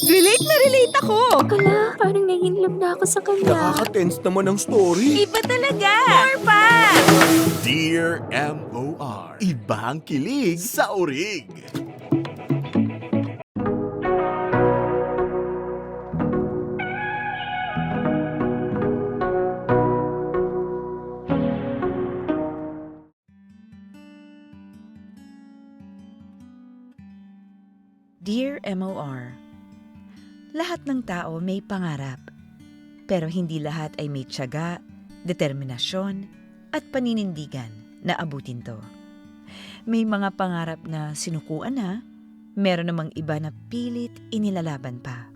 Relate na relate ako! Kala, parang nanginlove na ako sa kanya. Nakaka-tense naman ang story. Iba talaga! More pa! Dear M.O.R. Ibang kilig sa orig. Dear MOR, lahat ng tao may pangarap, pero hindi lahat ay may tiyaga, determinasyon, at paninindigan na abutin to. May mga pangarap na sinukuan na, meron namang iba na pilit inilalaban pa.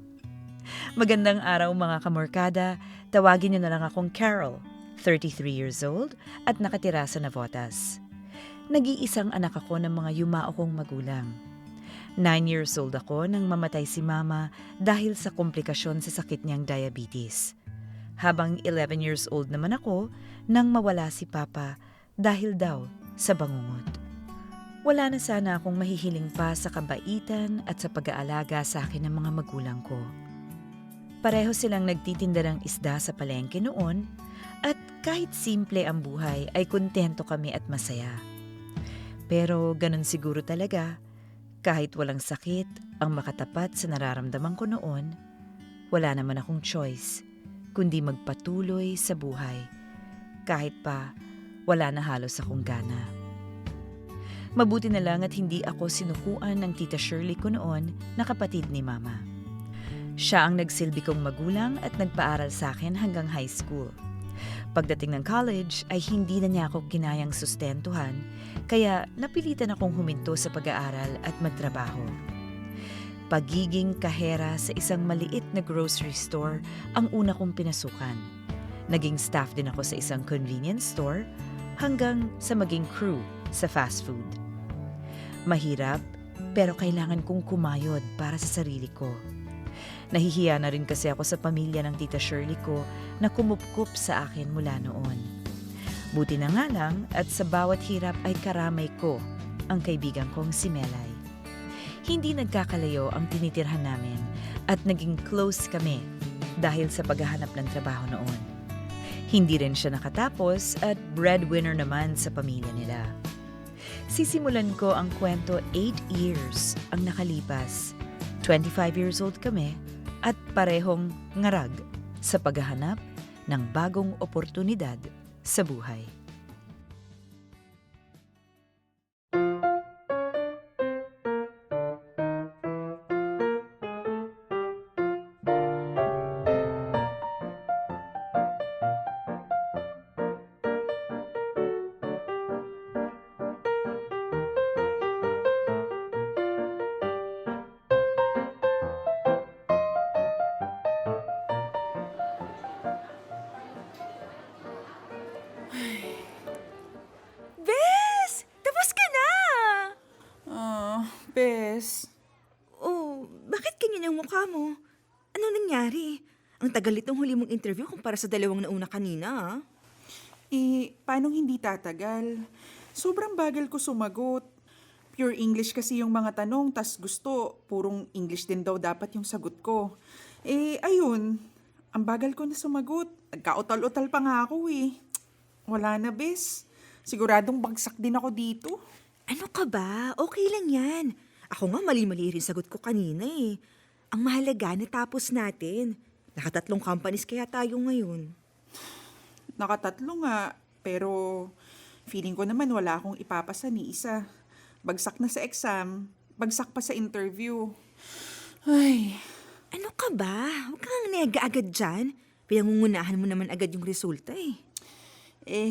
Magandang araw mga kamorkada, tawagin niyo na lang akong Carol, 33 years old at nakatira sa Navotas. Nag-iisang anak ako ng mga yumao kong magulang. 9 years old ako nang mamatay si mama dahil sa komplikasyon sa sakit niyang diabetes. Habang 11 years old naman ako nang mawala si papa dahil daw sa bangungot. Wala na sana akong mahihiling pa sa kabaitan at sa pag-aalaga sa akin ng mga magulang ko. Pareho silang nagtitinda ng isda sa palengke noon at kahit simple ang buhay ay kontento kami at masaya. Pero ganun siguro talaga. Kahit walang sakit ang makatapat sa nararamdaman ko noon, wala naman akong choice kundi magpatuloy sa buhay. Kahit pa wala na halos akong gana. Mabuti na lang at hindi ako sinukuan ng Tita Shirley ko noon na kapatid ni Mama. Siya ang nagsilbi kong magulang at nagpaaral sa akin hanggang high school. Pagdating ng college ay hindi na niya ako kinayang sustentuhan, kaya napilitan akong huminto sa pag-aaral at magtrabaho. Pagiging kahera sa isang maliit na grocery store ang una kong pinasukan. Naging staff din ako sa isang convenience store hanggang sa maging crew sa fast food. Mahirap, pero kailangan kong kumayod para sa sarili ko. Nahihiya na rin kasi ako sa pamilya ng Tita Shirley ko na kumupkup sa akin mula noon. Buti na nga lang at sa bawat hirap ay karamay ko ang kaibigan kong si Melay. Hindi nagkakalayo ang tinitirhan namin at naging close kami dahil sa paghahanap ng trabaho noon. Hindi rin siya nakatapos at breadwinner naman sa pamilya nila. Sisimulan ko ang kwento 8 years ang nakalipas. 25 years old kami at parehong ngarag sa paghahanap ng bagong oportunidad sa buhay. Bes! Tapos ka na! Bes. Oh, bakit ganyan ang mukha mo? Anong nangyari? Ang tagal itong huli mong interview kumpara sa dalawang nauna kanina, ah. Paano hindi tatagal? Sobrang bagal ko sumagot. Pure English kasi yung mga tanong, tas gusto, purong English din daw dapat yung sagot ko. Ayun, ang bagal ko na sumagot. Nagka-utal-utal pa nga ako eh. Wala na, Bes. Siguradong bagsak din ako dito. Ano ka ba? Okay lang yan. Ako nga mali-mali rin sagot ko kanina eh. Ang mahalaga natapos natin. Nakatatlong companies kaya tayo ngayon. Nakatatlo nga, pero feeling ko naman wala akong ipapasa ni isa. Bagsak na sa exam, bagsak pa sa interview. Ay, Ano ka ba? Huwag kang nega agad dyan. Pinangungunahan mo naman agad yung resulta eh.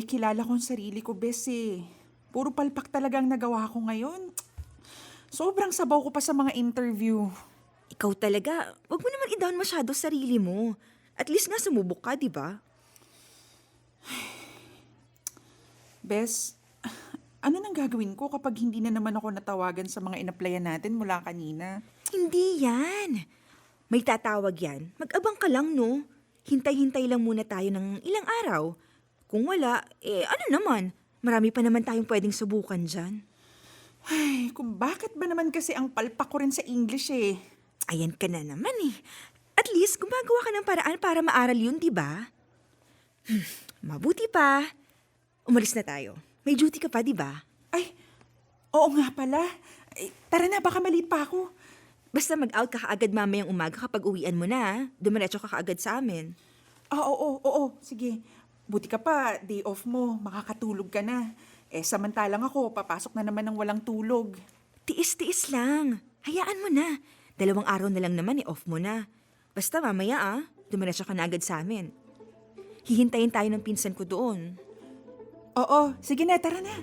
kilala ko ang sarili ko, Bes eh. Puro palpak talaga ang nagawa ko ngayon. Sobrang sabaw ko pa sa mga interview. Ikaw talaga, wag mo naman i-down masyado sarili mo. At least nga sumubok ka, di ba? Bes, ano nang gagawin ko kapag hindi na naman ako natawagan sa mga inaplayan natin mula kanina? Hindi yan. May tatawag yan. Mag-abang ka lang, no? Hintay-hintay lang muna tayo ng ilang araw. Kung wala, ano naman? Marami pa naman tayong pwedeng subukan dyan. Ay, kung bakit ba naman kasi ang palpak ko rin sa English eh. Ayan ka na naman eh. At least gumagawa ka ng paraan para maaral yun, di ba? Mabuti pa. Umalis na tayo. May duty ka pa, di ba? Ay, oo nga pala. Tara na, baka maliit pa ako. Basta mag-out ka kaagad mamayang umaga kapag uwian mo na. Dumiretso ka kaagad sa amin. Oo, sige. Buti ka pa, day off mo, makakatulog ka na. Samantalang ako, papasok na naman ng walang tulog. Tiis-tiis lang. Hayaan mo na. 2 araw na lang naman off mo na. Basta mamaya dumiretso ka na agad sa amin. Hihintayin tayo ng pinsan ko doon. Oo, sige na, tara na.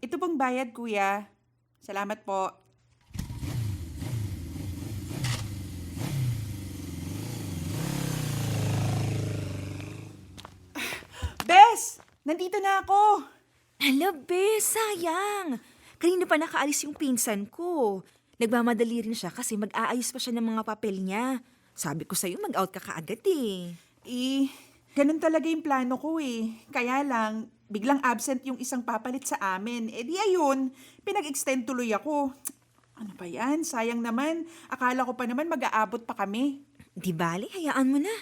Ito pong bayad, kuya. Salamat po. Bes! Nandito na ako! Hala, bes, sayang. Kanina pa nakaalis yung pinsan ko. Nagmamadali rin siya kasi mag-aayos pa siya ng mga papel niya. Sabi ko sa'yo, mag-out ka kaagad eh. Ganun talaga yung plano ko eh. Kaya lang, biglang absent yung isang papalit sa amin. Di ayun, pinag-extend tuloy ako. Ano ba yan? Sayang naman. Akala ko pa naman mag-aabot pa kami. Di bali, hayaan mo na.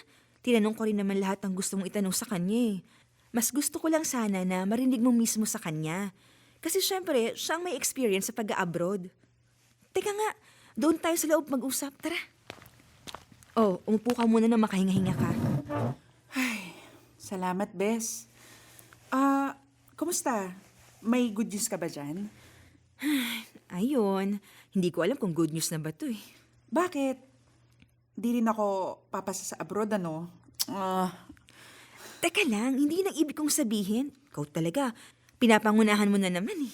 Tinanong ko rin naman lahat ng gusto mong itanong sa kanya eh. Mas gusto ko lang sana na marinig mo mismo sa kanya. Kasi syempre, siya ang may experience sa pag-abroad. Teka nga, doon tayo sa loob mag-usap. Tara. Oh, umupo ka muna na makahinga-hinga ka. Salamat, Bes. Kumusta? May good news ka ba dyan? Ayun, hindi ko alam kung good news na ba to eh. Bakit? Di rin ako papasa sa abroad, ano? Teka lang, hindi yun ang ibig kong sabihin. Ikaw talaga, pinapangunahan mo na naman eh.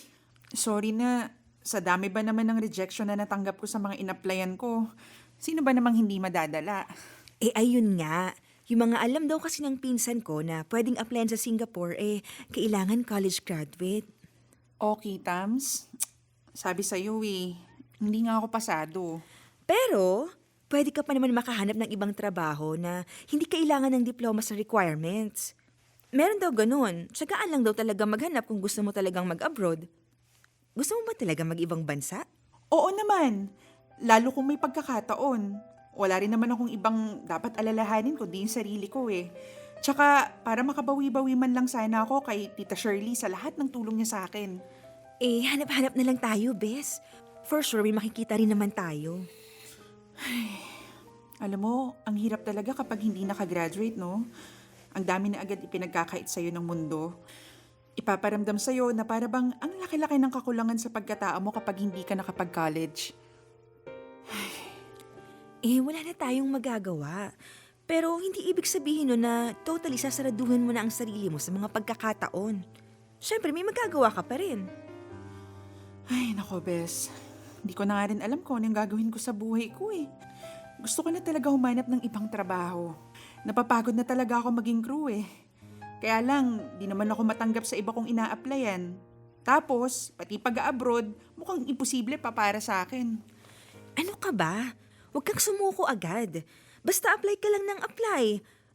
Sorry na. Sa dami ba naman ng rejection na natanggap ko sa mga in-applyan ko? Sino ba namang hindi madadala? Ayun nga. Yung mga alam daw kasi ng pinsan ko na pwedeng applyan sa Singapore, kailangan college graduate. Okay, Tams. Sabi sa'yo hindi nga ako pasado. Pero, pwede ka pa naman makahanap ng ibang trabaho na hindi kailangan ng diploma sa requirements. Meron daw ganun. Tsagaan lang daw talaga maghanap kung gusto mo talagang mag-abroad. Gusto mo ba talaga mag-ibang bansa? Oo naman. Lalo kung may pagkakataon. Wala rin naman akong ibang dapat alalahanin kundi yung sarili ko eh. Tsaka para makabawi-bawi man lang sana ako kay Tita Shirley sa lahat ng tulong niya sa akin. Hanap-hanap na lang tayo, Bes. For sure, may makikita rin naman tayo. Alam mo, ang hirap talaga kapag hindi nakagraduate, no? Ang dami na agad ipinagkakait sa'yo ng mundo. Ipaparamdam sa'yo na para bang ang laki-laki ng kakulangan sa pagkatao mo kapag hindi ka nakapag-college. Wala na tayong magagawa. Pero hindi ibig sabihin nun na totally sasaraduhin mo na ang sarili mo sa mga pagkakataon. Siyempre, may magagawa ka pa rin. Ay, nako, Bes. Hindi ko na nga rin alam kung anong gagawin ko sa buhay ko eh. Gusto ko na talaga humanap ng ibang trabaho. Napapagod na talaga ako maging crew eh. Kaya lang, di naman ako matanggap sa iba kong ina-applyan. Tapos, pati pag-abroad, mukhang imposible pa para sa akin. Ano ka ba? Huwag kang sumuko agad. Basta apply ka lang ng apply.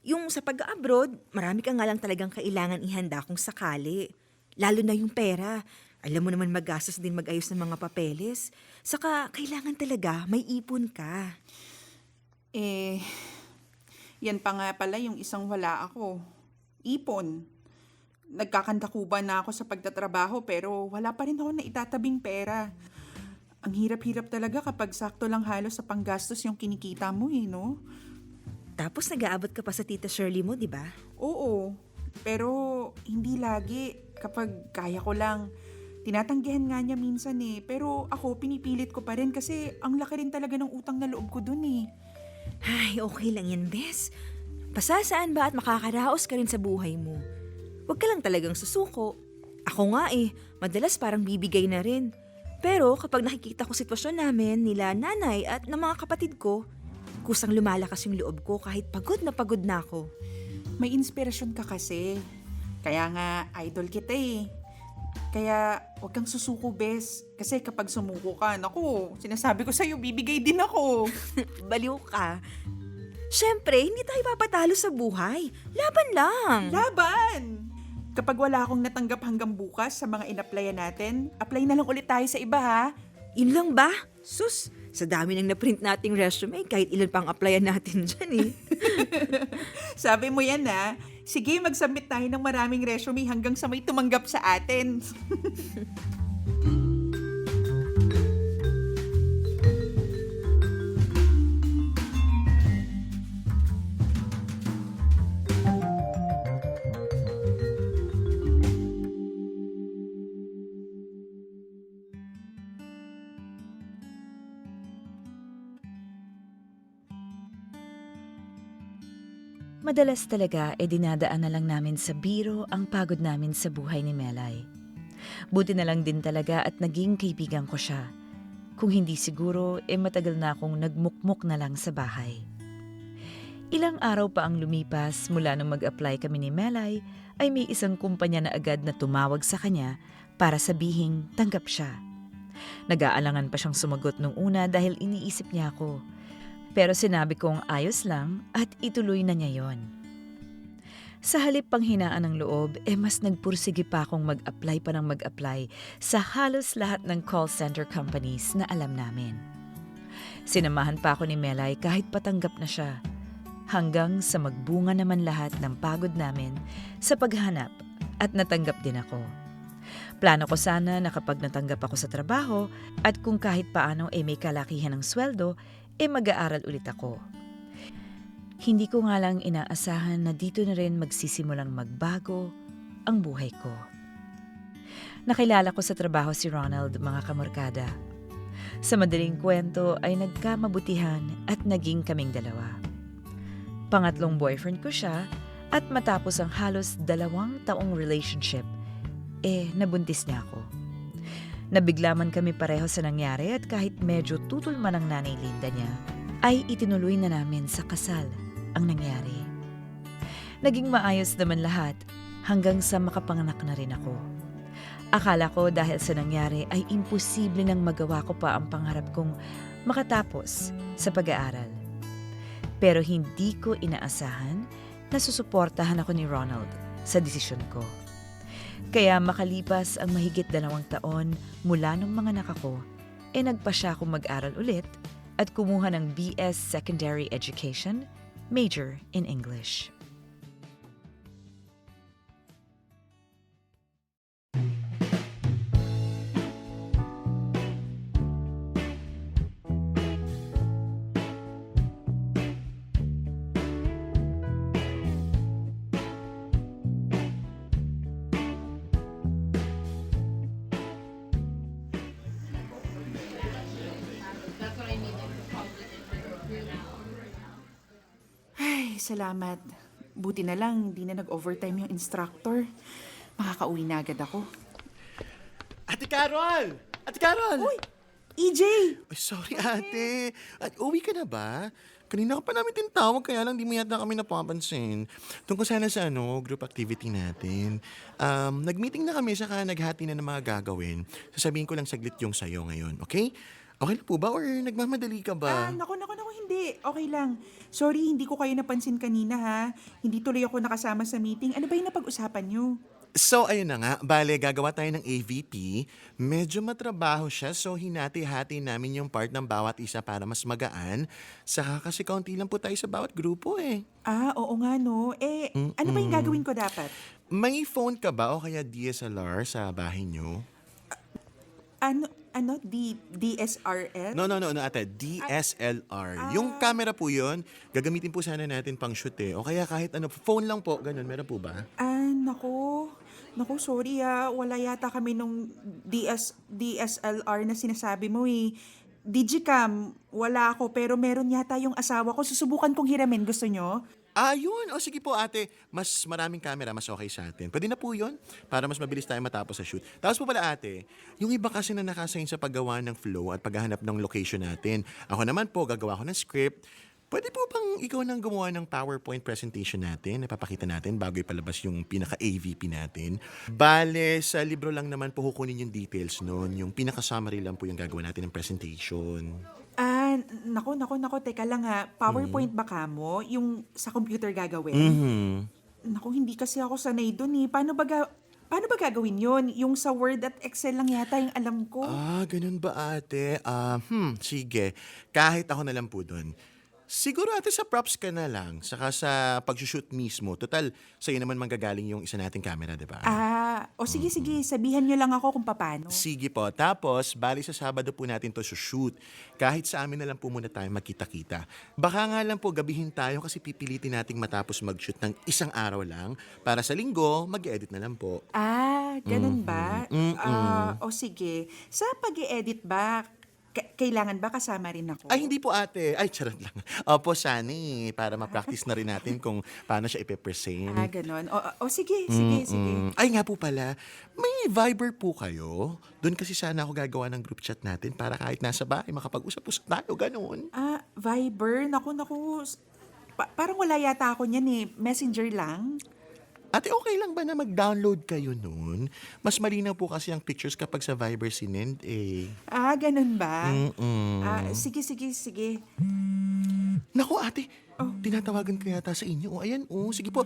Yung sa pag-abroad, marami ka nga lang talagang kailangan ihanda kung sakali. Lalo na yung pera. Alam mo naman magastos din mag-ayos ng mga papeles. Saka, kailangan talaga may ipon ka. Yan pa nga pala yung isang wala ako. Ipon. Nagkakandakuba na ako sa pagtatrabaho pero wala pa rin ako na itatabing pera. Ang hirap-hirap talaga kapag sakto lang halos sa panggastos yung kinikita mo no? Tapos nag-aabot ka pa sa Tita Shirley mo, di ba? Oo, pero hindi lagi. Kapag kaya ko lang. Tinatanggihan nga niya minsan pero ako pinipilit ko pa rin kasi ang laki rin talaga ng utang na loob ko dun Ay, okay lang yan, Bes. Pasasaan ba at makakaraos ka rin sa buhay mo? Huwag ka lang talagang susuko. Ako nga madalas parang bibigay na rin. Pero kapag nakikita ko sitwasyon namin nila nanay at ng mga kapatid ko, kusang lumalakas yung loob ko kahit pagod na ako. May inspirasyon ka kasi. Kaya nga, idol kita Kaya huwag kang susuko, bes. Kasi kapag sumuko ka, naku, sinasabi ko sa'yo, bibigay din ako. Baliw ka. Siyempre, hindi tayo papatalo sa buhay. Laban lang. Laban! Kapag wala akong natanggap hanggang bukas sa mga in-applyan natin, apply na lang ulit tayo sa iba, ha? Yun lang ba? Sus, sa dami ng na-print nating resume, kahit ilan pang applyan natin dyan eh. Sabi mo yan, ha? Sige, mag-submit tayo ng maraming resume hanggang sa may tumanggap sa atin. Madalas talaga dinadaan na lang namin sa biro ang pagod namin sa buhay ni Melay. Buti na lang din talaga at naging kaibigan ko siya. Kung hindi siguro, matagal na akong nagmukmuk na lang sa bahay. Ilang araw pa ang lumipas mula nung mag-apply kami ni Melay, ay may isang kumpanya na agad na tumawag sa kanya para sabihing tanggap siya. Nag-aalangan pa siyang sumagot nung una dahil iniisip niya ako. Pero sinabi kong ayos lang at ituloy na niya yon. Sa halip pang hinaan ng loob, mas nagpursige pa akong mag-apply pa ng mag-apply sa halos lahat ng call center companies na alam namin. Sinamahan pa ako ni Melay kahit patanggap na siya. Hanggang sa magbunga naman lahat ng pagod namin sa paghanap at natanggap din ako. Plano ko sana na kapag natanggap ako sa trabaho at kung kahit paano may kalakihan ng sweldo, mag-aaral ulit ako. Hindi ko nga lang inaasahan na dito na rin magsisimulang magbago ang buhay ko. Nakilala ko sa trabaho si Ronald, mga kamorkada. Sa madaling kwento ay nagkamabutihan at naging kaming dalawa. Pangatlong boyfriend ko siya at matapos ang halos 2 taong relationship, nabuntis niya ako. Nabigla man kami pareho sa nangyari at kahit medyo tutol man ang nanay Linda niya, ay itinuloy na namin sa kasal ang nangyari. Naging maayos naman lahat hanggang sa makapanganak na rin ako. Akala ko dahil sa nangyari ay imposible nang magawa ko pa ang pangarap kong makatapos sa pag-aaral. Pero hindi ko inaasahan na susuportahan ako ni Ronald sa desisyon ko. Kaya makalipas ang mahigit 2 taon mula nung mga anak ko, nagpa siya akong mag-aral ulit at kumuha ng BS Secondary Education, major in English. Ay, salamat. Buti na lang, di na nag-overtime yung instructor. Makakauwi na agad ako. Ate Carol! Ate Carol! Uy! EJ! Ay, sorry ate. At uwi ka na ba? Kanina ka pa namin tinatawag kaya lang di mo yata kami napapansin. Tungkol sana sa group activity natin. Nag-meeting na kami saka naghati na ng mga gagawin. Sasabihin ko lang saglit yung sayo ngayon, okay? Okay na po ba or nagmamadali ka ba? Naku, hindi. Okay lang. Sorry, hindi ko kayo napansin kanina, ha? Hindi tuloy ako nakasama sa meeting. Ano ba yung napag-usapan nyo? So, ayun na nga. Bale, gagawa tayo ng AVP. Medyo matrabaho siya, so hinati-hati namin yung part ng bawat isa para mas magaan. Saka kasi kaunti lang po tayo sa bawat grupo eh. Oo nga, no. Ano ba yung gagawin ko dapat? May phone ka ba o kaya DSLR sa bahay nyo? DSRL? No, ate. DSLR. Yung camera po yun, gagamitin po sana natin pang shoot eh. O kaya kahit phone lang po, ganun. Meron po ba? Naku, sorry wala yata kami nung DSLR na sinasabi mo eh. Digicam, wala ako pero meron yata yung asawa ko. Susubukan kong hiramin. Gusto nyo? Yun. O sige po ate, mas maraming camera, mas okay sa atin. Pwede na po yun, para mas mabilis tayo matapos sa shoot. Tapos po pala ate, yung iba kasi na nakasign sa paggawa ng flow at paghahanap ng location natin. Ako naman po, gagawa ko ng script. Pwede po bang ikaw nang gumawa ng PowerPoint presentation natin? Napapakita natin bago ipalabas yung pinaka-AVP natin. Bale, sa libro lang naman po kukunin yung details nun. Yung pinaka-summary lang po yung gagawin natin ng presentation. Nako, teka lang ha. PowerPoint ba ka mo? Yung sa computer gagawin? Naku, hindi kasi ako sanay dun eh. Paano ba gagawin yun? Yung sa Word at Excel lang yata yung alam ko. Ganun ba ate? Sige. Kahit ako na lang po dun. Siguro ate sa props ka na lang, saka sa pag-shoot mismo. Total, sa'yo naman manggagaling yung isa nating camera, di ba? Sige, sabihan nyo lang ako kung paano. Sige po. Tapos, bali sa Sabado po natin to shoot. Kahit sa amin na lang po muna tayo magkita-kita. Baka nga lang po gabihin tayo kasi pipilitin nating matapos mag-shoot ng isang araw lang para sa Linggo, mag-edit na lang po. Ganun ba? Sige. Sa pag-i-edit ba, kailangan ba kasama rin ako? Ay, hindi po ate. Ay, charot lang. Opo, sana para ma-practice na rin natin kung paano siya ipe-present. Ganun. Sige. Ay nga po pala, may Viber po kayo? Doon kasi sana ako gagawa ng group chat natin para kahit nasa bahay makapag-usap-usap tayo, ganun. Viber? Naku. Parang wala yata ako niyan eh. Messenger lang. Ate, okay lang ba na mag-download kayo nun? Mas malinaw po kasi ang pictures kapag sa Viber sinend eh. Ganun ba? Sige. Naku ate, tinatawagan ko yata sa inyo. Ayan, sige po.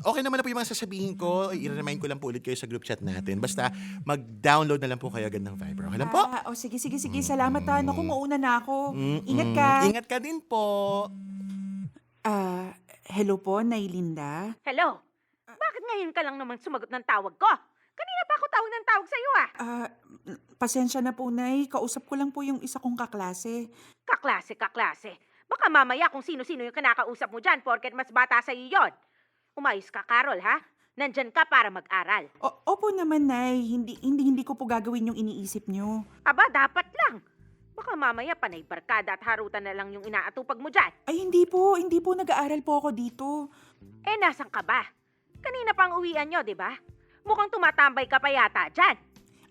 Okay naman na po yung mga sasabihin ko. I-remind ko lang po ulit kayo sa group chat natin. Basta mag-download na lang po kayo agad ng Viber. Okay lang po? Sige. Salamat ha. Naku, mauna na ako. Ingat ka. Ingat ka din po. Hello po, Nailinda. Hello? Bakit ngayon ka lang naman sumagot ng tawag ko? Kanina pa ako tawag ng tawag sa'yo Pasensya na po, Nay. Kausap ko lang po yung isa kong kaklase. Kaklase. Baka mamaya kung sino-sino yung kinakausap mo dyan porket mas bata sa'yo yon. Umayos ka, Carol, ha? Nandyan ka para mag-aral. Opo naman, Nay. Hindi ko po gagawin yung iniisip nyo. Aba, dapat lang. Baka mamaya panay barkada at harutan na lang yung inaatupag mo dyan. Ay, hindi po. Nag-aaral po ako dito. Nasan ka ba? Kanina pang uwian nyo, di ba? Mukhang tumatambay ka pa yata dyan.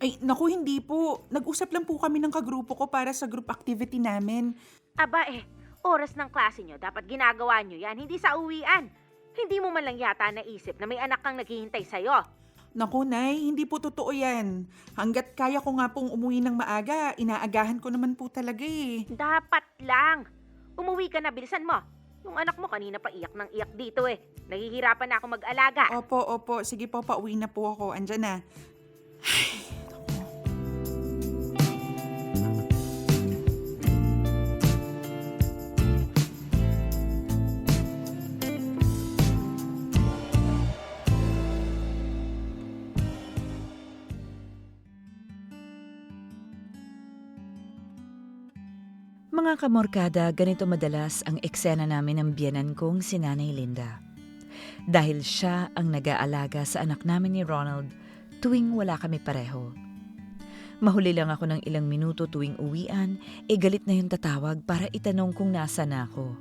Ay, naku, hindi po. Nag-usap lang po kami ng kagrupo ko para sa group activity namin. Aba oras ng klase nyo, dapat ginagawa nyo yan, hindi sa uwian. Hindi mo man lang yata naisip na may anak kang naghihintay sa'yo. Naku, Nay, hindi po totoo yan. Hanggat kaya ko nga pong umuwi ng maaga, inaagahan ko naman po talaga eh. Dapat lang. Umuwi ka na, bilisan mo. Yung anak mo kanina pa iyak ng iyak dito eh. Nahihirapan na ako mag-alaga. Opo. Sige po, pauwi na po ako. Andyan na. Mga kamorkada, ganito madalas ang eksena namin ng biyenan kong si Nanay Linda. Dahil siya ang nag-aalaga sa anak namin ni Ronald tuwing wala kami pareho. Mahuli lang ako ng ilang minuto tuwing uwian, galit na yung tatawag para itanong kung nasa na ako.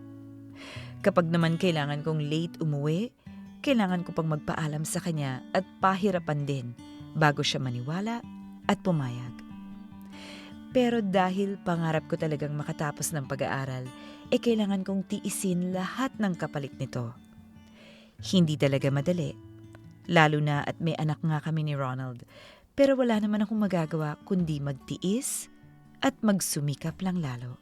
Kapag naman kailangan kong late umuwi, kailangan ko pang magpaalam sa kanya at pahirapan din bago siya maniwala at pumayag. Pero dahil pangarap ko talagang makatapos ng pag-aaral, kailangan kong tiisin lahat ng kapalit nito. Hindi talaga madali. Lalo na at may anak nga kami ni Ronald. Pero wala naman akong magagawa kundi magtiis at magsumikap lang lalo.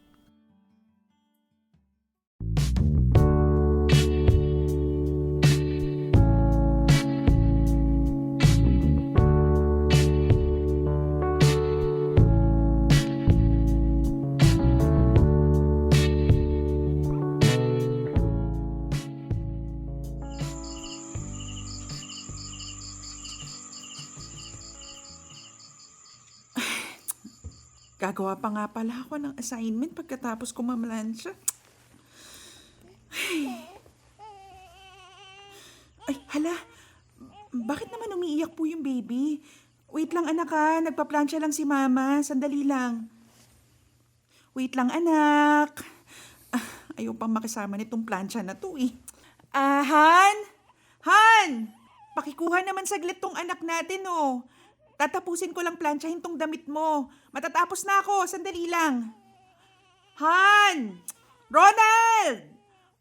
Gagawa pa nga pala ako ng assignment pagkatapos ko mamlansya. Ay, hala. Bakit naman umiiyak po yung baby? Wait lang anak ha, nagpa-plancha lang si mama. Sandali lang. Wait lang anak. Ayaw pang makisama nitong plancha na to eh. Han! Han! Pakikuha naman saglit tong anak natin oh. Tatapusin ko lang planchahin tong damit mo. Matatapos na ako, sandali lang. Han! Ronald!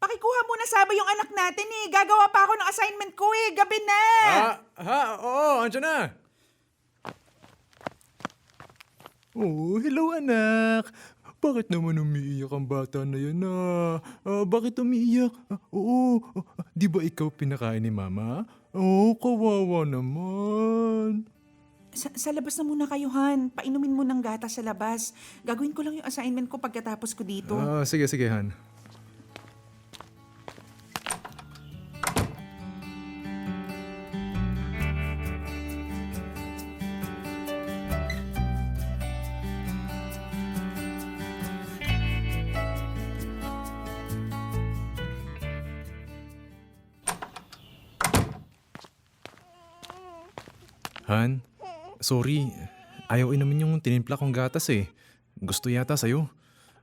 Pakikuha muna Saba yung anak natin eh. Gagawa pa ako ng assignment ko eh. Gabi na. Oo, andyan na. Oh, hello anak. Bakit naman umiiyak ang bata na yan bakit umiiyak? Di ba ikaw pinakain ni mama? Kawawa naman. Sa labas na muna kayo, Han. Painumin mo ng gatas sa labas. Gagawin ko lang yung assignment ko pagkatapos ko dito. Sige, Han. Han, sorry. Ayaw inumin yung tinimpla kong gatas eh. Gusto yata sa'yo.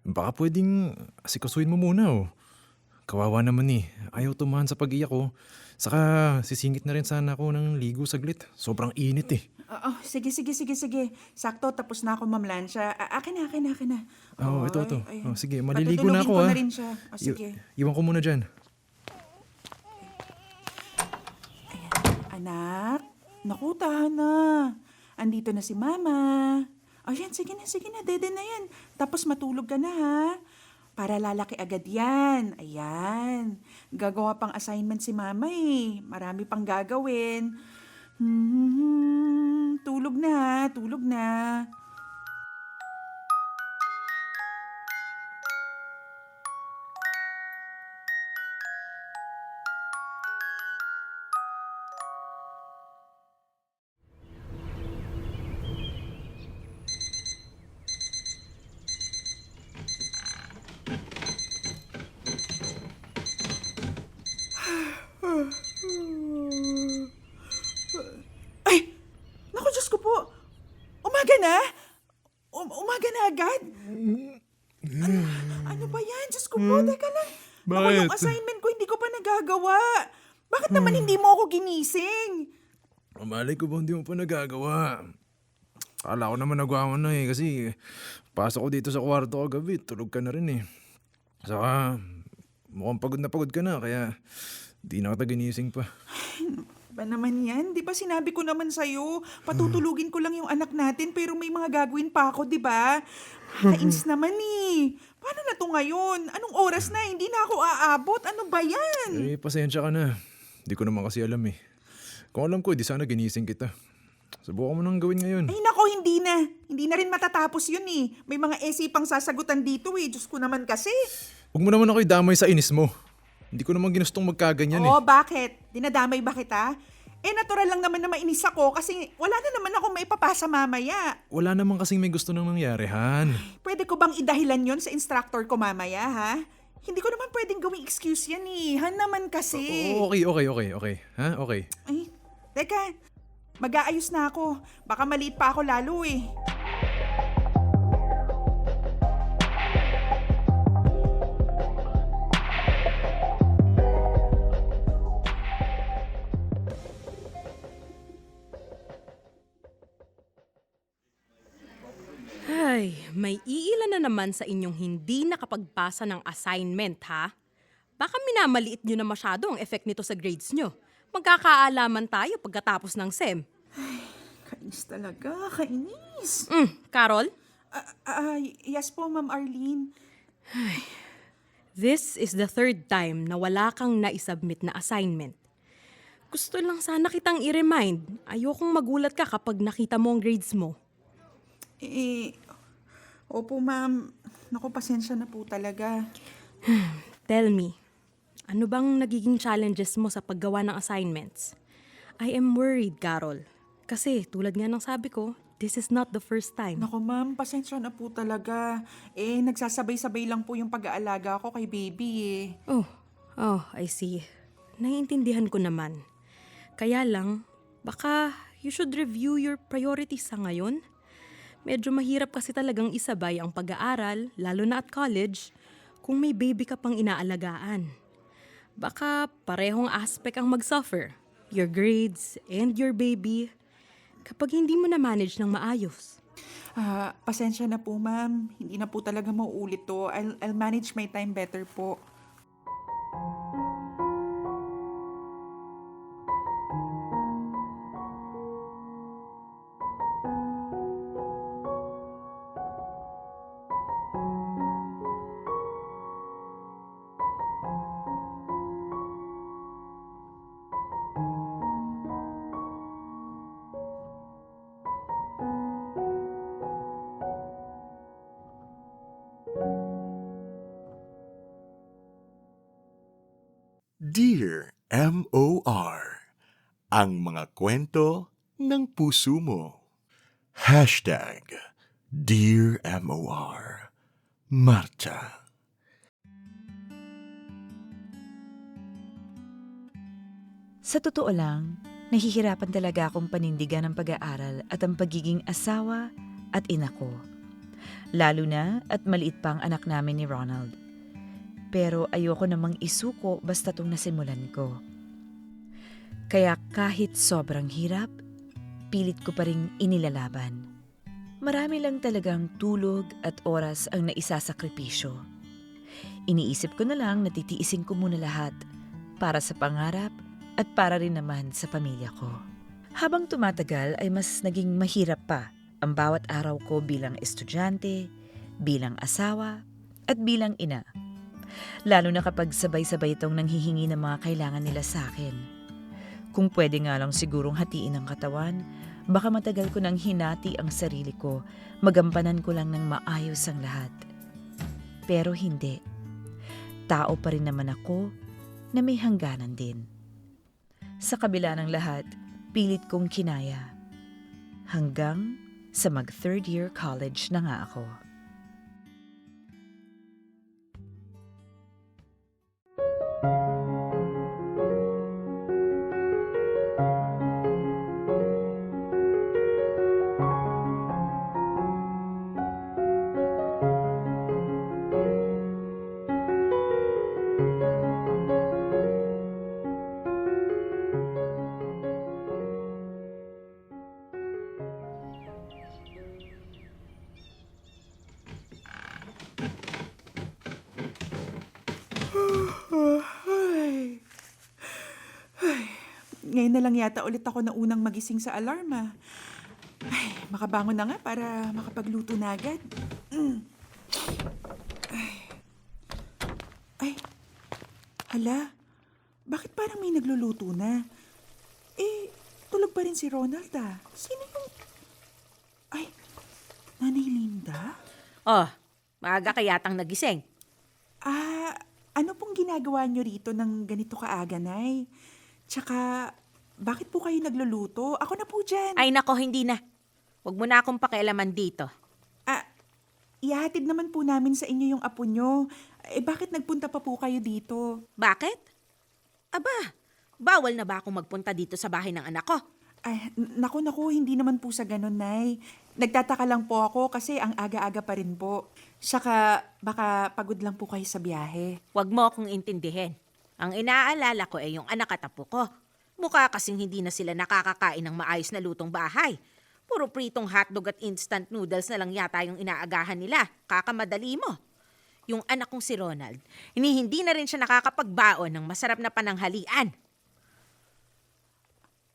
Baka pwedeng asikasuhin mo muna Kawawa naman eh. Ayaw tumahan sa pag-iyak ko. Saka sisingit na rin sana ako ng ligo saglit. Sobrang init eh. Sige. Sakto, tapos na ako mamlansya. Akin na. Ito. Ay. Sige, maliligo na ako Patutulugin ko na rin siya. Sige. Iwan ko muna dyan. Anak, naku, tahan na. Andito na si Mama. Ayan, sige na, dede na yan. Tapos matulog ka na, ha? Para lalaki agad yan. Ayan. Gagawa pang assignment si Mama eh. Marami pang gagawin. Tulog na. Ay! Naku, Diyos ko po. Umaga na? Umaga na agad? Ano ba yan? Diyos ko po, teka lang. Naku, yung Bakit? assignment ko hindi ko pa nagagawa. Bakit naman hindi mo ako ginising? Malay ko ba hindi mo pa nagagawa? Akala ko naman nagawa mo na eh kasi pasok ko dito sa kwarto kagabi, tulog ka na rin eh. Saka mukhang pagod ka na kaya di na kita ginising pa. Ba naman yan? Di ba sinabi ko naman sa'yo, patutulugin ko lang yung anak natin pero may mga gagawin pa ako, di ba? Kainis naman eh. Paano na to ngayon? Anong oras na? Hindi na ako aabot. Ano ba yan? Pasensya ka na. Di ko naman kasi alam eh. Kung alam ko, di sana ginising kita. Subukan mo nang gawin ngayon. Ay nako, hindi na. Hindi na rin matatapos yun eh. May mga essay pang sasagutan dito eh. Diyos ko naman kasi. Huwag mo naman ako idamay sa inis mo. Hindi ko naman ginustong magkaganyan eh. Bakit? Dinadamay ba kita? Natural lang naman na mainis ako kasi wala na naman ako maipapasa mamaya. Wala naman kasing may gusto nang nangyari, Han. Pwede ko bang idahilan yon sa instructor ko mamaya, ha? Hindi ko naman pwedeng gawing excuse yan eh. Han naman kasi. Okay. Ha? Okay. Ay, teka. Mag-aayos na ako. Baka maliit pa ako lalo eh. Ay, may iilan na naman sa inyong hindi nakapagpasa ng assignment, ha? Baka minamaliit nyo na masyado ang effect nito sa grades nyo. Magkakaalaman tayo pagkatapos ng SEM. Kainis talaga, kainis. Carol, Yes po, Ma'am Arlene. this is the third time na wala kang naisubmit na assignment. Gusto lang sana kitang i-remind. Ayokong magulat ka kapag nakita mo ang grades mo. Opo, Ma'am. Naku, pasensya na po talaga. Tell me, ano bang nagiging challenges mo sa paggawa ng assignments? I am worried, Carol. Kasi tulad nga ng sabi ko, this is not the first time. Naku, Ma'am, pasensya na po talaga. Nagsasabay-sabay lang po yung pag-aalaga ko kay baby eh. Oh, I see. Naiintindihan ko naman. Kaya lang, baka you should review your priorities sa ngayon. Medyo mahirap kasi talagang isabay ang pag-aaral, lalo na at college, kung may baby ka pang inaalagaan. Baka parehong aspect ang mag-suffer, your grades and your baby, kapag hindi mo na-manage ng maayos. Pasensya na po, Ma'am. Hindi na po talaga mauulit to. I'll manage my time better po. Dear M.O.R. Ang mga kwento ng puso mo. Hashtag Dear M.O.R. Marta. Sa totoo lang, nahihirapan talaga akong panindigan ang pag-aaral at ang pagiging asawa at ina ko. Lalo na at maliit pa ang anak namin ni Ronald. Pero ayoko namang isuko basta itong nasimulan ko. Kaya kahit sobrang hirap, pilit ko pa rin inilalaban. Marami lang talagang tulog at oras ang naisasakripisyo. Iniisip ko na lang na titiisin ko muna lahat para sa pangarap at para rin naman sa pamilya ko. Habang tumatagal ay mas naging mahirap pa ang bawat araw ko bilang estudyante, bilang asawa at bilang ina. Lalo na kapag sabay-sabay itong nanghihingi ng mga kailangan nila sa akin. Kung pwede nga lang sigurong hatiin ang katawan, baka matagal ko nang hinati ang sarili ko, magampanan ko lang ng maayos ang lahat. Pero hindi. Tao pa rin naman ako na may hangganan din. Sa kabila ng lahat, pilit kong kinaya. Hanggang sa mag-third year college na nga ako. Ngayon na lang yata ulit ako na unang magising sa alarma. Ay, makabangon na nga para makapagluto na agad. Ay, hala, bakit parang may nagluluto na? Eh, tulog pa rin si Ronald ah. Sino yung... Ay, Nanay Linda? Oh, maaga ka yatang nagising. Ah, ano pong ginagawa niyo rito ng ganito kaaga, Nay? Tsaka, bakit po kayo nagluluto? Ako na po dyan. Ay nako, hindi na. Huwag mo na akong pakialaman dito. Ah, ihatid naman po namin sa inyo yung apo nyo. Eh, bakit nagpunta pa po kayo dito? Bakit? Aba, bawal na ba akong magpunta dito sa bahay ng anak ko? Ay, naku, hindi naman po sa ganun, Nay. Nagtataka lang po ako kasi ang aga-aga pa rin po. Saka, baka pagod lang po kayo sa biyahe. Huwag mo akong intindihin. Ang inaalala ko ay yung anak at apo ko. Mukha kasing hindi na sila nakakakain ng maayos na lutong bahay. Puro pritong hotdog at instant noodles na lang yata yung inaagahan nila. Kakamadali mo. Yung anak kong si Ronald, hindi na rin siya nakakapagbaon ng masarap na pananghalian.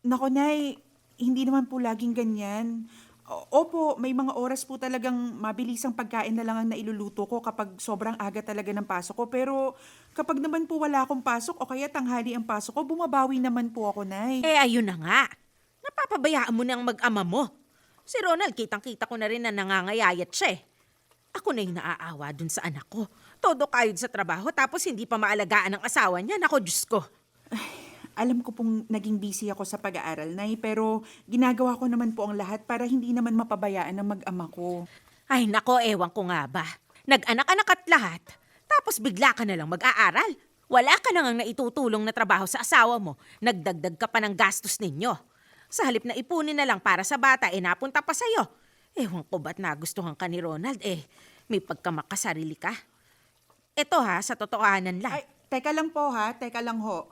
Naku, Nay, hindi naman po laging ganyan. Opo, may mga oras po talagang mabilisang pagkain na lang ang nailuluto ko kapag sobrang aga talaga ng pasok ko. Pero kapag naman po wala akong pasok o kaya tanghali ang pasok ko, bumabawi naman po ako, Nay. Eh ayun na nga. Napapabayaan mo na ang mag-ama mo. Si Ronald, kitang-kita ko na rin na nangangayayat siya eh. Ako na yung naaawa dun sa anak ko. Todo kayod sa trabaho tapos hindi pa maalagaan ang asawa niya. Nako, Diyos ko. Alam ko pong naging busy ako sa pag-aaral, Nay, pero ginagawa ko naman po ang lahat para hindi naman mapabayaan ng mag-ama ko. Ay nako, ewan ko nga ba. Nag-anak-anak at lahat. Tapos bigla ka na lang mag-aaral. Wala ka na ngang naitutulong na trabaho sa asawa mo. Nagdagdag ka pa ng gastos ninyo. Sa halip na ipunin na lang para sa bata, napunta pa sa'yo. Ewan ko ba't nagustuhan ka ni Ronald, may pagkamakasarili ka. Eto ha, sa totohanan lang. Ay, teka lang po ha, teka lang ho.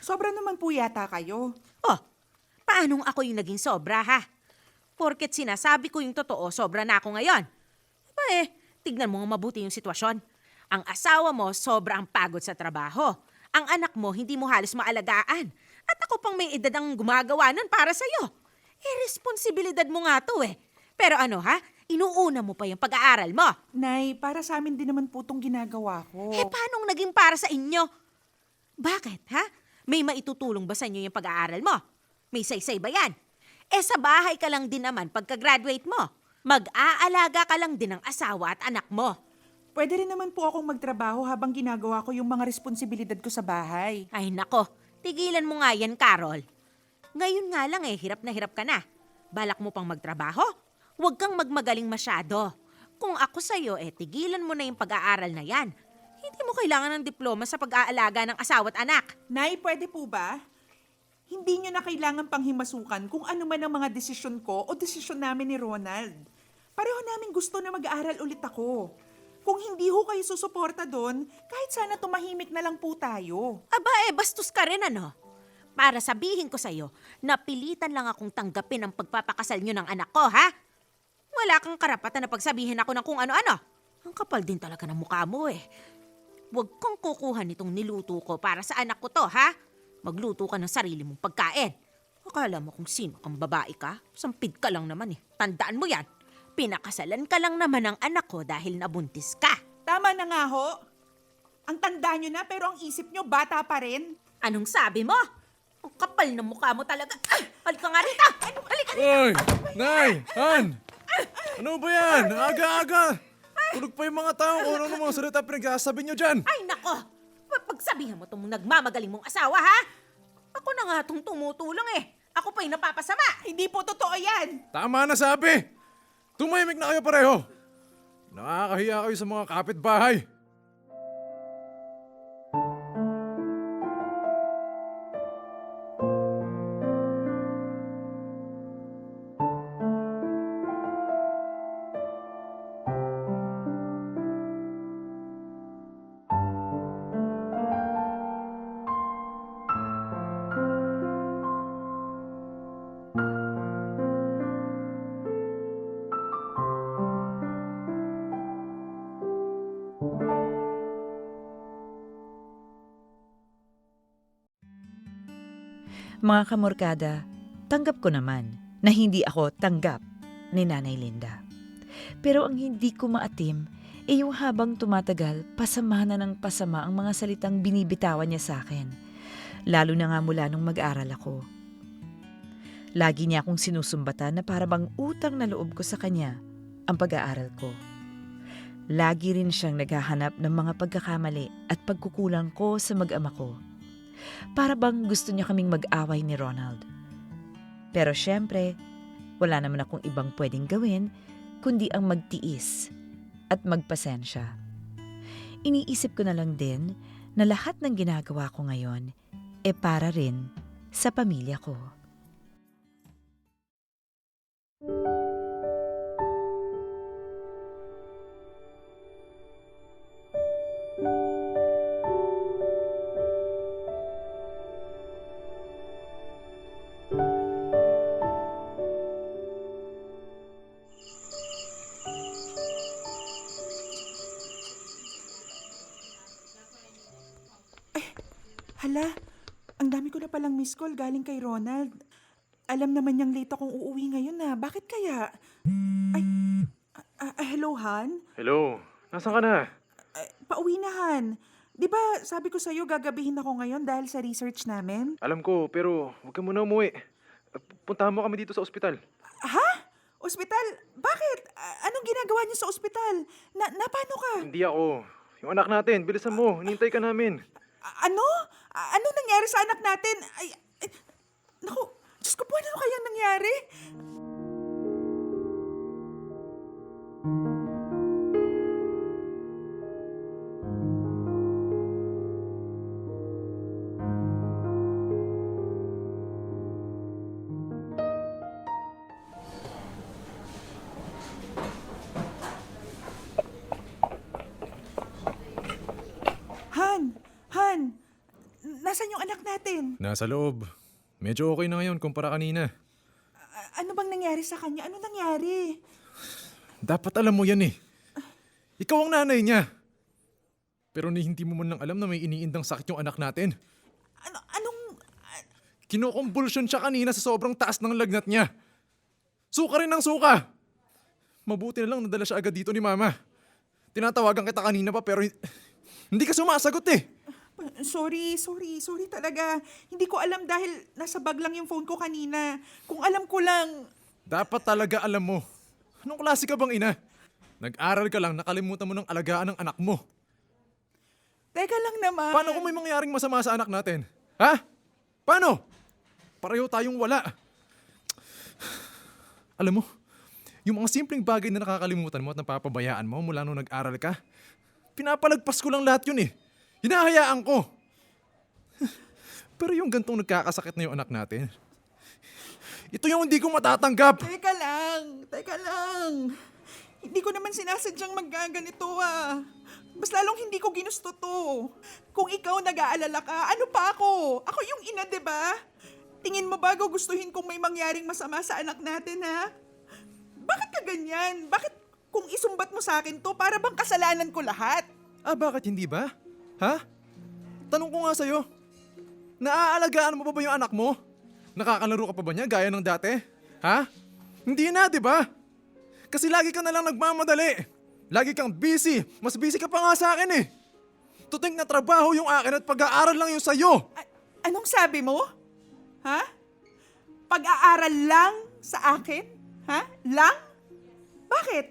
Sobra naman po yata kayo. Oh, paanong ako yung naging sobra ha? Porket sinasabi ko yung totoo, sobra na ako ngayon. Tignan mo nga mabuti yung sitwasyon. Ang asawa mo, sobra ang pagod sa trabaho. Ang anak mo, hindi mo halos maalagaan. At ako pang may edad ang gumagawa nun para sa'yo. Responsibilidad mo nga to eh. Pero ano ha? Inuuna mo pa yung pag-aaral mo. Nay, para sa amin din naman po itong ginagawa ko. Paanong naging para sa inyo? Bakit, ha? May maitutulong ba sa inyo yung pag-aaral mo? May saysay ba yan? Sa bahay ka lang din naman pagka-graduate mo. Mag-aalaga ka lang din ng asawa at anak mo. Pwede rin naman po akong magtrabaho habang ginagawa ko yung mga responsibilidad ko sa bahay. Ay nako, tigilan mo nga yan, Carol. Ngayon nga lang hirap na hirap ka na. Balak mo pang magtrabaho? Huwag kang magmagaling masyado. Kung ako sa'yo, tigilan mo na yung pag-aaral na yan. Hindi mo kailangan ng diploma sa pag-aalaga ng asawa at anak. Nay, pwede po ba? Hindi nyo na kailangan pang himasukan kung ano man ang mga desisyon ko o desisyon namin ni Ronald. Pareho namin gusto na mag-aaral ulit ako. Kung hindi ho kayo susuporta doon, kahit sana tumahimik na lang po tayo. Aba bastos ka rin ano? Para sabihin ko sa'yo, napilitan lang akong tanggapin ang pagpapakasal nyo ng anak ko, ha? Wala kang karapatan na pagsabihin ako ng kung ano-ano. Ang kapal din talaga ng mukha mo Huwag kang kukuha nitong niluto ko para sa anak ko to, ha? Magluto ka ng sarili mong pagkain. Akala mo kung sino kang babae ka? Sampid ka lang naman Tandaan mo yan. Pinakasalan ka lang naman ng anak ko dahil nabuntis ka. Tama na nga ho. Ang tanda nyo na pero ang isip nyo bata pa rin. Anong sabi mo? Ang kapal ng mukha mo talaga. Ay, halika nga rito. Halika rito. Oy! Nay! Han! Ano ba yan? Aga-aga! Tulog pa yung mga tao kung ano mga salita pinagsasabi nyo dyan. Ay, nako! Pagsabihan mo itong nagmamagaling mong asawa, ha? Ako na nga itong tumutulong Ako pa yung napapasama. Hindi po totoo yan. Tama na sabi! Tumahimik na kayo pareho! Nakakahiya kayo sa mga kapitbahay. Mga kamorkada, tanggap ko naman na hindi ako tanggap ni Nanay Linda. Pero ang hindi ko maatim yung habang tumatagal, pasama na ng pasama ang mga salitang binibitawan niya sa akin. Lalo na nga mula nung mag-aral ako. Lagi niya akong sinusumbatan na para bang utang na loob ko sa kanya ang pag-aaral ko. Lagi rin siyang naghahanap ng mga pagkakamali at pagkukulang ko sa mag-ama ko. Para bang gusto niya kaming mag-away ni Ronald. Pero syempre, wala naman akong ibang pwedeng gawin kundi ang magtiis at magpasensya. Iniisip ko na lang din na lahat ng ginagawa ko ngayon para rin sa pamilya ko. Hala, ang dami ko na palang miss call galing kay Ronald. Alam naman niyang late akong uuwi ngayon na. Bakit kaya? Ay, hello, Han? Hello, nasaan ka na? Pauwi na, Han. Di ba sabi ko sa'yo gagabihin ako ngayon dahil sa research namin? Alam ko, pero huwag ka muna umuwi. Puntahan mo kami dito sa ospital. Ha? Ospital? Bakit? Anong ginagawa niyo sa ospital? Paano ka? Hindi ako. Yung anak natin, bilisan mo. Hinintay ka namin. Ano? Ano nangyari sa anak natin? Naku, Diyos ko po, ano kayang nangyari? Han, nasaan yung anak natin? Nasa loob. Medyo okay na ngayon kumpara kanina. Ano bang nangyari sa kanya? Ano nangyari? Dapat alam mo yan Ikaw ang nanay niya. Pero hindi mo man lang alam na may iniindang sakit yung anak natin. Anong... Kinokonvulsyon siya kanina sa sobrang taas ng lagnat niya. Suka rin ng suka. Mabuti na lang nadala siya agad dito ni Mama. Tinatawagan kita kanina pa pero hindi ka sumasagot eh. Sorry talaga. Hindi ko alam dahil nasa bag lang yung phone ko kanina. Kung alam ko lang... Dapat talaga alam mo. Anong klase ka bang ina? Nag-aral ka lang, nakalimutan mo ng alagaan ng anak mo. Teka lang naman. Paano kung may mangyaring masama sa anak natin? Ha? Paano? Pareho tayong wala. Alam mo, yung mga simpleng bagay na nakakalimutan mo at napapabayaan mo mula nung nag-aral ka, pinapalagpas ko lang lahat yun eh. Hinahayaan ko. Pero yung gantong nagkakasakit na yung anak natin, ito yung hindi ko matatanggap. Teka lang. Hindi ko naman sinasadyang maggaganito Mas lalong hindi ko ginusto to. Kung ikaw nag-aalala ka, ano pa ako? Ako yung ina, 'di ba? Tingin mo ba gustuhin kung may mangyaring masama sa anak natin, ha? Bakit ka ganyan? Bakit kung isumbat mo sa akin to, para bang kasalanan ko lahat? Bakit hindi ba? Ha? Tanong ko nga sa'yo. Naaalagaan mo pa ba yung anak mo? Nakakalaro ka pa ba niya gaya ng dati? Ha? Hindi na, di ba? Kasi lagi ka na lang nagmamadali. Lagi kang busy. Mas busy ka pa nga sa akin eh. Tuting na trabaho yung akin at pag-aaral lang yung sa'yo. Anong sabi mo? Ha? Pag-aaral lang sa akin? Ha? Lang? Bakit?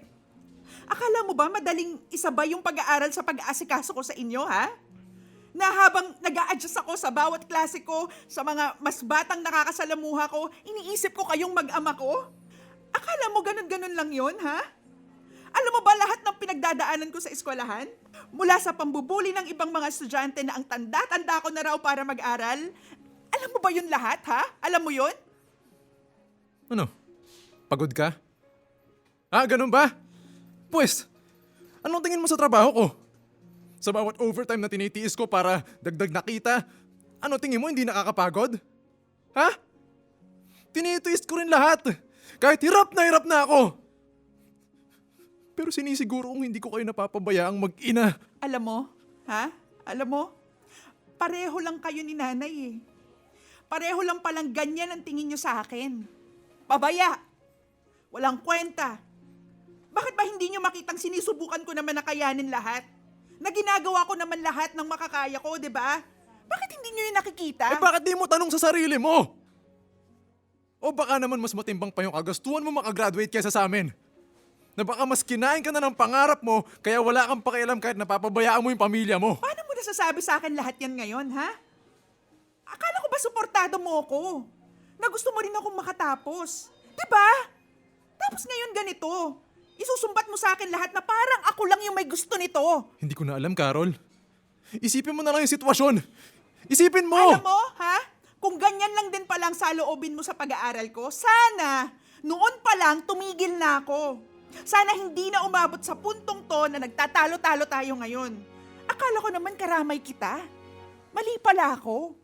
Akala mo ba madaling isabay yung pag-aaral sa pag-aasikaso ko sa inyo, ha? Na habang nag-a-adjust ako sa bawat klase ko, sa mga mas batang nakakasalamuha ko, iniisip ko kayong mag-ama ko? Akala mo ganun-ganun lang yon, ha? Alam mo ba lahat ng pinagdadaanan ko sa eskwelahan? Mula sa pambubuli ng ibang mga estudyante na ang tanda-tanda ko na raw para mag-aral? Alam mo ba yun lahat, ha? Alam mo yun? Ano? Pagod ka? Ganun ba? Pues, anong tingin mo sa trabaho ko? Sa bawat overtime na tinitiis ko para dagdag na kita, ano tingin mo hindi nakakapagod? Ha? Tinitiis ko rin lahat. Kahit hirap na ako. Pero sinisiguro kong hindi ko kayo napapabayaang mag-ina. Alam mo, ha? Alam mo, pareho lang kayo ni nanay eh. Pareho lang palang ganyan ang tingin nyo sa akin. Pabaya. Walang kwenta. Bakit ba hindi nyo makitang sinisubukan ko naman na kayanin lahat? Na ginagawa ko naman lahat ng makakaya ko, di ba? Bakit hindi nyo yung nakikita? Bakit di mo tanong sa sarili mo? O baka naman mas matimbang pa yung kagastuhan mo makagraduate kaysa sa amin? Na baka mas kinain ka na ng pangarap mo kaya wala kang pakialam kahit napapabayaan mo yung pamilya mo. Paano mo nasasabi sa akin lahat yan ngayon, ha? Akala ko ba suportado mo ako? Na gusto mo rin akong makatapos. Diba? Tapos ngayon ganito. Isusumbat mo sa akin lahat na parang ako lang yung may gusto nito. Hindi ko na alam, Carol. Isipin mo na lang yung sitwasyon. Isipin mo! Alam mo, ha? Kung ganyan lang din palang saloobin mo sa pag-aaral ko, sana noon pa lang tumigil na ako. Sana hindi na umabot sa puntong to na nagtatalo-talo tayo ngayon. Akala ko naman karamay kita. Mali pala ako.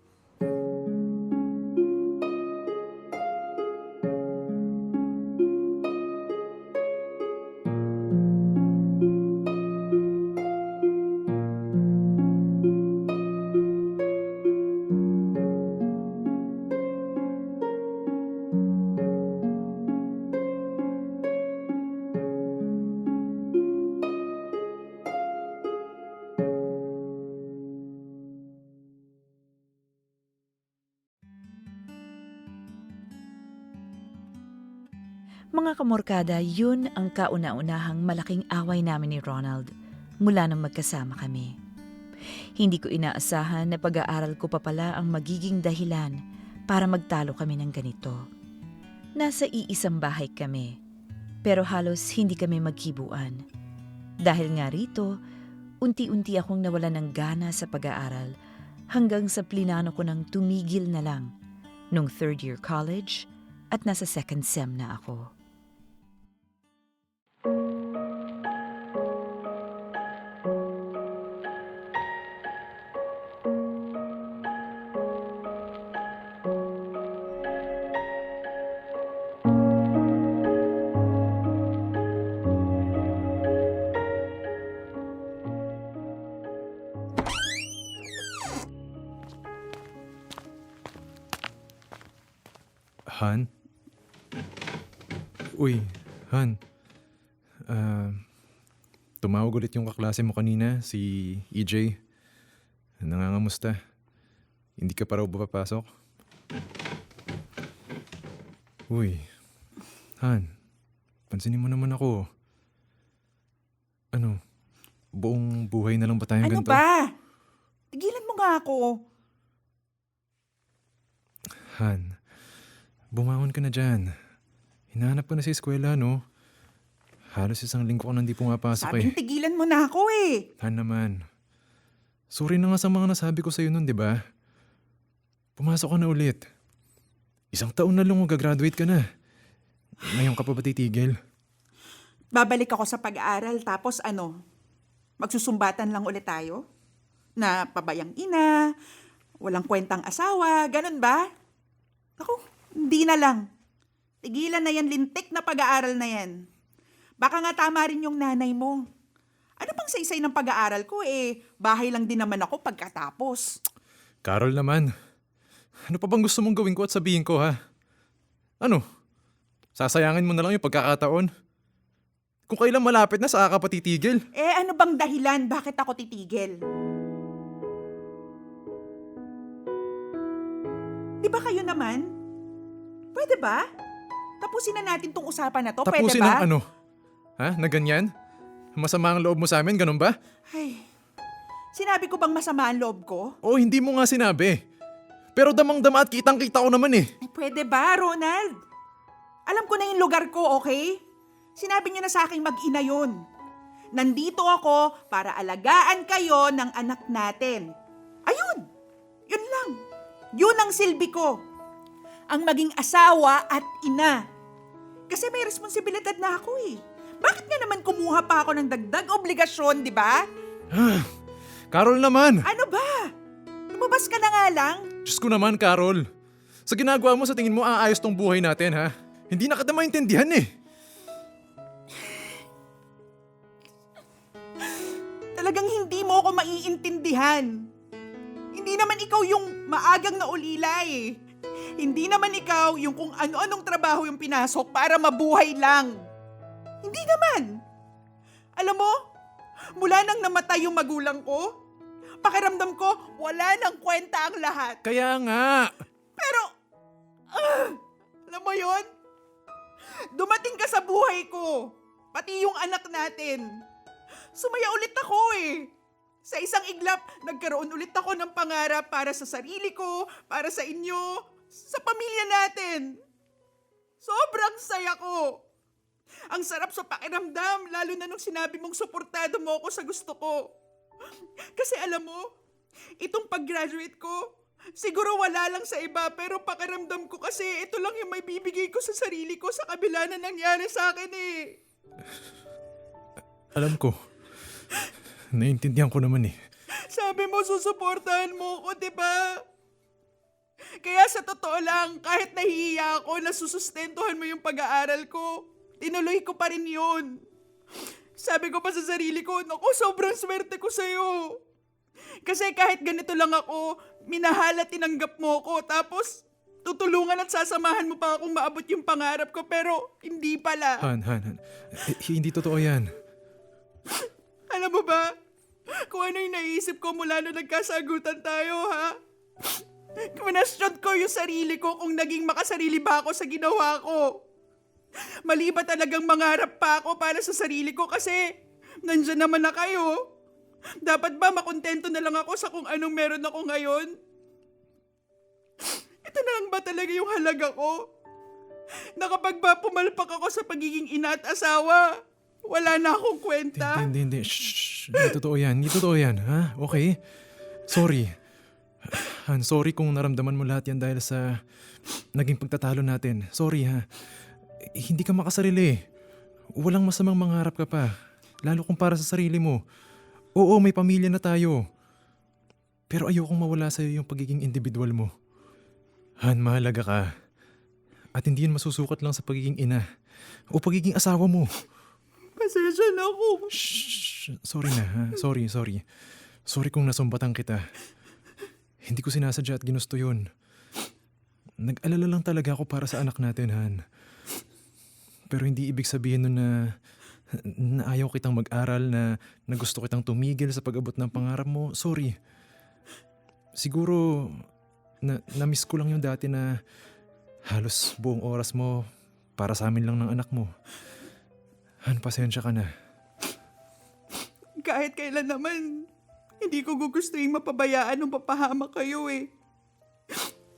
Mga kamorkada, yun ang kauna-unahang malaking away namin ni Ronald mula nang magkasama kami. Hindi ko inaasahan na pag-aaral ko pa pala ang magiging dahilan para magtalo kami ng ganito. Nasa iisang bahay kami, pero halos hindi kami magkibuan. Dahil nga rito, unti-unti akong nawalan ng gana sa pag-aaral hanggang sa plinano ko ng tumigil na lang nung third year college at nasa second sem na ako. Han? Uy, Han. Tumawag ulit yung kaklase mo kanina, si EJ. Nangangamusta. Hindi ka pa raw papasok? Uy, Han. Pansinin mo naman ako. Ano? Buong buhay na lang ba tayong Ano ganito? ba? Tigilan mo nga ako. Han, bumangon ka na dyan. Hinahanap ka na sa eskwela, no? Halos isang linggo ka nang di pumapasok Sabing tigilan mo na ako eh. Han naman. Sorry na nga sa mga nasabi ko sa'yo nun, di ba? Pumasok ka na ulit. Isang taon na lang gagraduate ka na. Ngayon ka pa ba titigil? Babalik ako sa pag-aaral tapos ano? Magsusumbatan lang ulit tayo? Na pabayang ina, walang kwentang asawa, ganun ba? Ako, hindi na lang. Tigilan na yan, lintik na pag-aaral na yan. Baka nga tama rin yung nanay mo. Ano pang saysay ng pag-aaral ko eh, bahay lang din naman ako pagkatapos. Carol naman. Ano pa bang gusto mong gawin ko at sabihin ko, ha? Ano? Sasayangin mo na lang yung pagkakataon? Kung kailan malapit na, saka ka pa titigil? Eh ano bang dahilan bakit ako titigil? Di ba kayo naman? Pwede ba? Tapusin na natin tong usapan na to, pwede Tapusin ba? ang ano? Ha? Na ganyan? Masama ang loob mo sa amin, ganun ba? Ay, sinabi ko bang masama ang loob ko? Oo, hindi mo nga sinabi. Pero damang-dama at kitang-kita ko naman eh. Ay, pwede ba, Ronald? Alam ko na yung lugar ko, okay? Sinabi niyo na sa aking mag-ina yun. Nandito ako para alagaan kayo ng anak natin. Ayun! Yun lang. Yun ang silbi ko. Ang maging asawa at ina. Kasi may responsibilidad na ako eh. Bakit nga naman kumuha pa ako ng dagdag obligasyon, di ba? Carol naman! Ano ba? Lumabas ka na nga lang. Diyos ko naman, Carol. Sa ginagawa mo, sa tingin mo, aayos tong buhay natin, ha? Hindi na kita maintindihan eh. Talagang hindi mo ako maiintindihan. Hindi naman ikaw yung maagang naulila eh. Hindi naman ikaw yung kung ano-anong trabaho yung pinasok para mabuhay lang. Hindi naman. Alam mo, mula nang namatay yung magulang ko, pakiramdam ko wala nang kwenta ang lahat. Kaya nga. Pero, alam mo yon? Dumating ka sa buhay ko. Pati yung anak natin. Sumaya ulit ako eh. Sa isang iglap, nagkaroon ulit ako ng pangarap para sa sarili ko, para sa inyo, sa pamilya natin. Sobrang saya ko. Ang sarap sa pakiramdam, lalo na nung sinabi mong suportado mo ako sa gusto ko. Kasi alam mo, itong pag-graduate ko, siguro wala lang sa iba, pero pakiramdam ko kasi ito lang yung may bibigay ko sa sarili ko sa kabila na nangyari sa akin eh. Alam ko. Naiintindihan ko naman eh. Sabi mo, susuportahan mo ko, di ba? Kaya sa totoo lang, kahit nahihiya ako na susustentuhan mo yung pag-aaral ko, tinuloy ko pa rin yun. Sabi ko pa sa sarili ko, naku, sobrang swerte ko sa'yo. Kasi kahit ganito lang ako, minahal at tinanggap mo ko, tapos tutulungan at sasamahan mo pa akong maabot yung pangarap ko, pero hindi pala. Han. Hindi totoo yan. Alam mo ba, kung ano yung naisip ko mula nung nagkasagutan tayo, ha? Kinwestiyon ko yung sarili ko kung naging makasarili ba ako sa ginawa ko. Mali ba talagang mangarap pa ako para sa sarili ko kasi nandyan naman na kayo? Dapat ba makontento na lang ako sa kung anong meron ako ngayon? Ito na lang ba talaga yung halaga ko? Na kapag ba pumalpak ako sa pagiging ina at asawa, wala na akong kwenta? Hindi. Shh. Hindi totoo yan, ha? Okay? Sorry. Han, sorry kung naramdaman mo lahat yan dahil sa naging pagtatalo natin. Sorry, ha? Hindi ka makasarili. Walang masamang mangarap ka pa. Lalo kung para sa sarili mo. Oo, may pamilya na tayo. Pero ayokong mawala sa'yo yung pagiging individual mo. Han, mahalaga ka. At hindi yun masusukat lang sa pagiging ina o pagiging asawa mo. Pasensya na ako. Shh! Sorry na, ha? Sorry. Sorry kung nasumbatan kita. Hindi ko sinasadya at ginusto yun. Nag-alala lang talaga ako para sa anak natin, Han. Pero hindi ibig sabihin nun na ayaw kitang mag-aral, na gusto kitang tumigil sa pag-abot ng pangarap mo. Sorry. Siguro, na-miss ko lang yung dati na halos buong oras mo para sa amin lang ng anak mo. Han, pasensya ka na. Kahit kailan naman, hindi ko gugustuhin mapabayaan o mapahama kayo eh.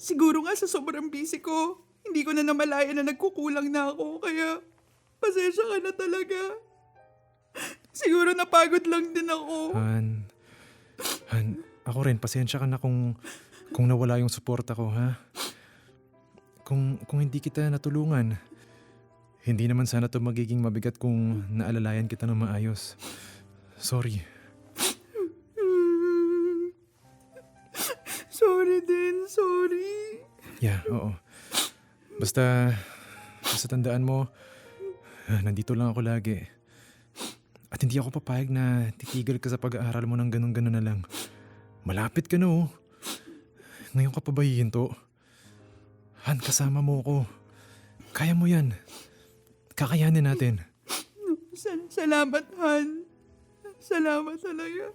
Siguro nga sa sobrang busy ko, hindi ko na namalayan na nagkukulang na ako, kaya pasensya ka na talaga. Siguro napagod lang din ako. Han, ako rin, pasensya ka na kung nawala yung suporta ko, ha? Kung hindi kita natulungan, hindi naman sana to magiging mabigat kung naalalayan kita ng maayos. Sorry. Sorry din, sorry. Yeah, oo. Basta tandaan mo, nandito lang ako lagi. At hindi ako papayag na titigil ka sa pag-aaral mo ng ganun-ganun na lang. Malapit ka na, oh. Ngayon ka pa ba hihinto? Han, kasama mo ako. Kaya mo yan. Kakayanin natin. Salamat, Han. Salamat talaga.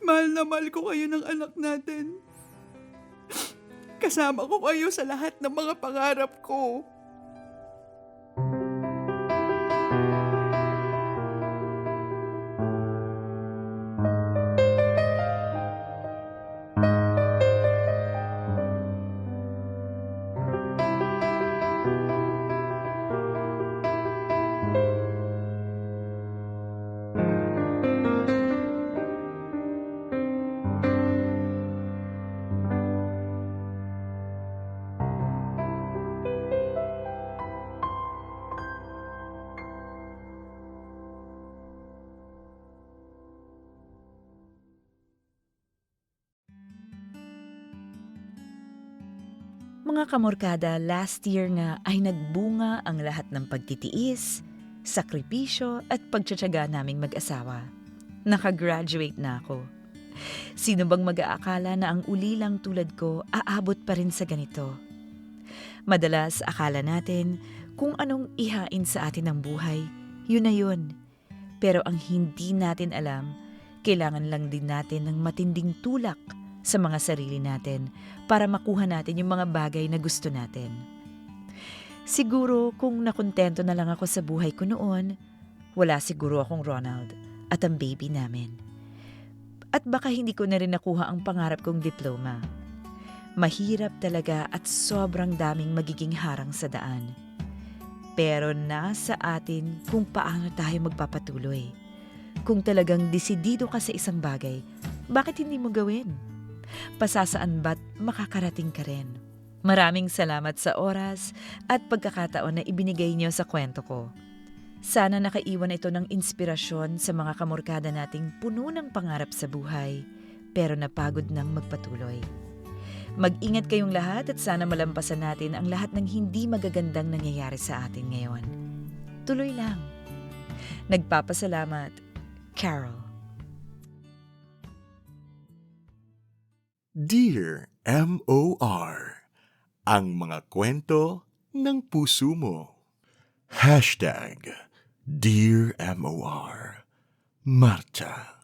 Mahal na mahal ko kayo ng anak natin. Kasama ko kayo sa lahat ng mga pangarap ko. Mga kamorkada, last year nga ay nagbunga ang lahat ng pagtitiis, sakripisyo at pagtsatsaga naming mag-asawa. Nakagraduate na ako. Sino bang mag-aakala na ang ulilang tulad ko aabot pa rin sa ganito? Madalas akala natin kung anong ihain sa atin ng buhay, yun na yun. Pero ang hindi natin alam, kailangan lang din natin ng matinding tulak sa mga sarili natin para makuha natin yung mga bagay na gusto natin. Siguro kung nakontento na lang ako sa buhay ko noon, wala siguro akong Ronald at ang baby namin. At baka hindi ko na rin nakuha ang pangarap kong diploma. Mahirap talaga at sobrang daming magiging harang sa daan. Pero nasa atin kung paano tayo magpapatuloy. Kung talagang desidido ka sa isang bagay, bakit hindi mo gawin? Pasasaan ba't makakarating ka rin? Maraming salamat sa oras at pagkakataon na ibinigay niyo sa kwento ko. Sana nakaiwan ito ng inspirasyon sa mga kamorkada nating puno ng pangarap sa buhay, pero napagod nang magpatuloy. Mag-ingat kayong lahat at sana malampasan natin ang lahat ng hindi magagandang nangyayari sa atin ngayon. Tuloy lang. Nagpapasalamat, Carol. Dear M.O.R. Ang mga kwento ng puso mo. #Dear M.O.R. Marta.